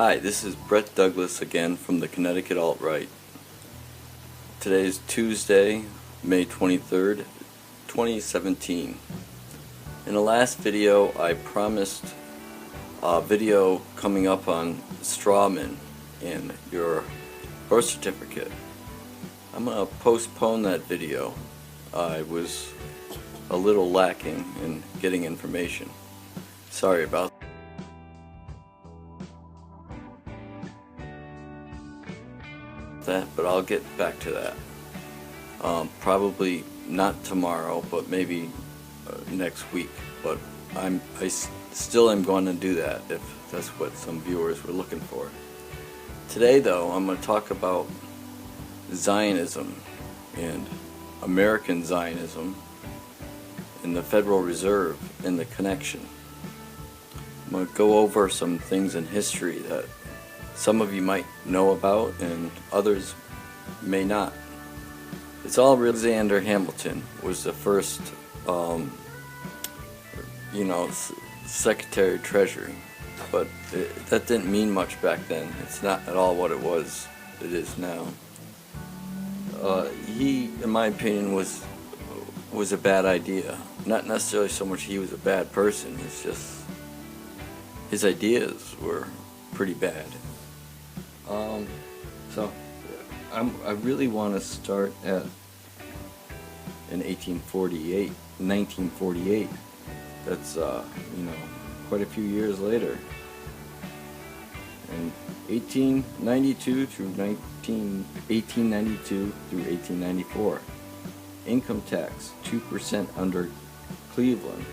Hi, this is Brett Douglas again from the Connecticut ALTRIGHT. Today is Tuesday, May 23rd, 2017. In the last video, I promised a video coming up on strawmen in your birth certificate. I'm going to postpone that video. I was a little lacking in getting information. Sorry about that, but I'll get back to that. Probably not tomorrow, but maybe next week. But I still am going to do that if that's what some viewers were looking for. Today, though, I'm going to talk about Zionism and American Zionism and the Federal Reserve and the connection. I'm going to go over some things in history that some of you might know about and others may not. It's all Alexander Hamilton was the first, Secretary of Treasury, but that didn't mean much back then. It's not at all what it is now. He, in my opinion, was a bad idea. Not necessarily so much he was a bad person, it's just his ideas were pretty bad. I really want to start at in 1948. That's quite a few years later. And 1892 through 1894, income tax 2% under Cleveland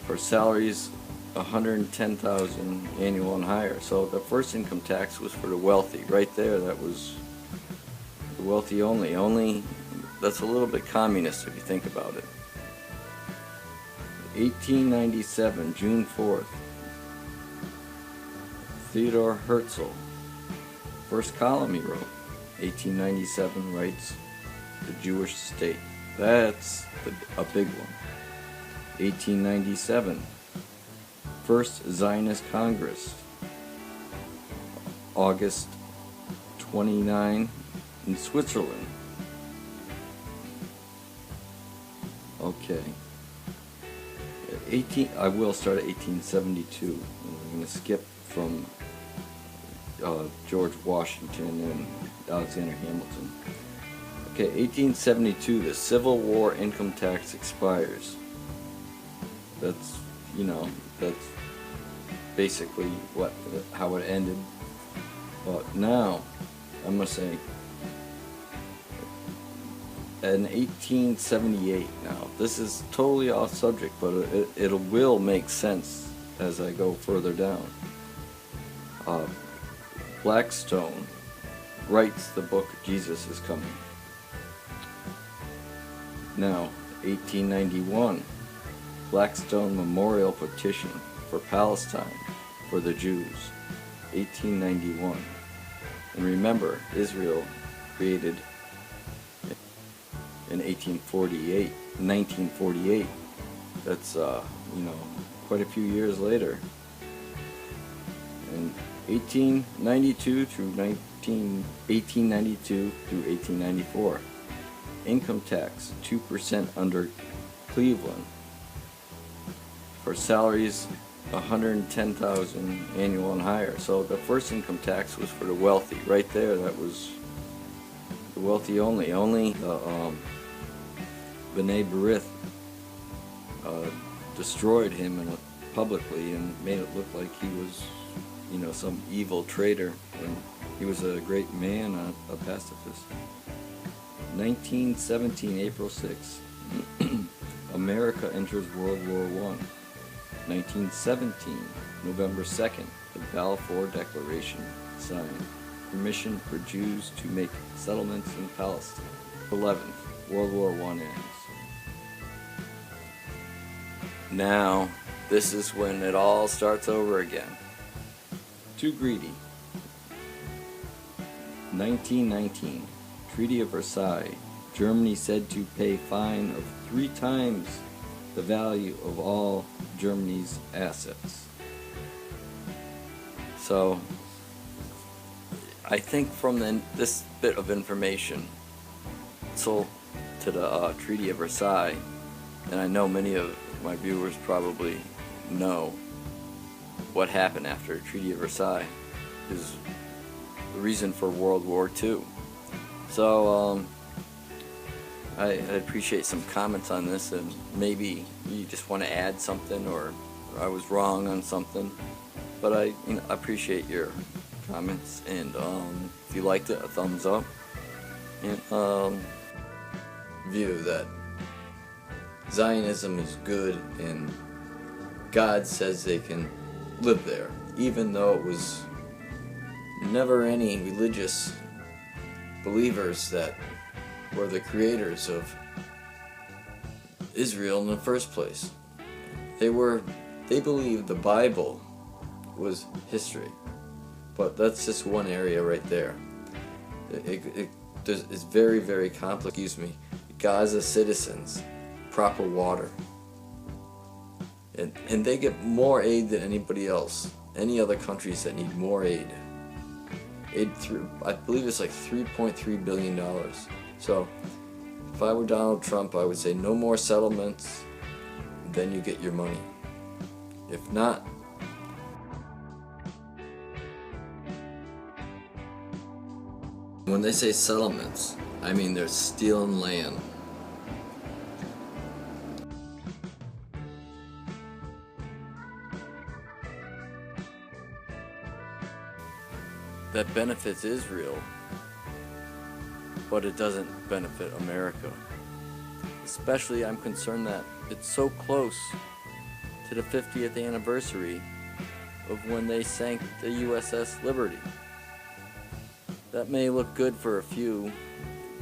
for salaries 110,000 annual and higher. So the first income tax was for the wealthy. Right there, that was the wealthy only. That's a little bit communist if you think about it. 1897, June 4th, Theodore Herzl, first column he wrote. 1897 writes The Jewish State. That's a big one. 1897, First Zionist Congress, August 29 in Switzerland. Okay. I will start at 1872. I'm going to skip from George Washington and Alexander Hamilton. Okay, 1872, the Civil War income tax expires. That's basically how it ended. But now, I'm going to say, in 1878, now, this is totally off subject, but it will make sense as I go further down. Blackstone writes the book Jesus is Coming. Now, 1891, Blackstone Memorial Petition for Palestine for the Jews, 1891. And remember, Israel created in 1948. That's quite a few years later. And 1892 through 1894, income tax 2% under Cleveland for salaries 110,000 annual and higher. So the first income tax was for the wealthy. Right there, that was the wealthy only. B'nai B'rith destroyed him publicly and made it look like he was, some evil traitor when he was a great man, a pacifist. 1917, April 6th, America enters World War I. 1917, November 2nd, the Balfour Declaration signed. Permission for Jews to make settlements in Palestine. 11th, World War I ends. Now, this is when it all starts over again. Too greedy. 1919, Treaty of Versailles. Germany said to pay fine of 3 times the value of all Germany's assets. So I think from this bit of information, so to the Treaty of Versailles, and I know many of my viewers probably know what happened after the Treaty of Versailles is the reason for World War II. So I'd appreciate some comments on this, and maybe you just want to add something, or I was wrong on something. But I appreciate your comments, and if you liked it, a thumbs up. And view that Zionism is good, and God says they can live there, even though it was never any religious believers that were the creators of Israel in the first place. They believed the Bible was history, but that's just one area right there. It's very, very complicated. Gaza citizens, proper water, and they get more aid than anybody else. Any other countries that need more aid through, I believe it's like $3.3 billion. So if I were Donald Trump, I would say no more settlements, then you get your money. If not, when they say settlements, I mean they're stealing land. That benefits Israel, but it doesn't benefit America. Especially, I'm concerned that it's so close to the 50th anniversary of when they sank the USS Liberty. That may look good for a few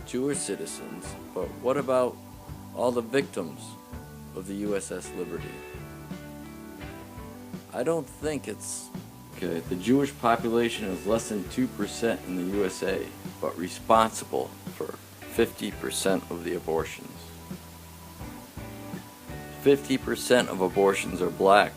Jewish citizens, but what about all the victims of the USS Liberty? I don't think it's okay. The Jewish population is less than 2% in the USA, but responsible for 50% of the abortions. 50% of abortions are black.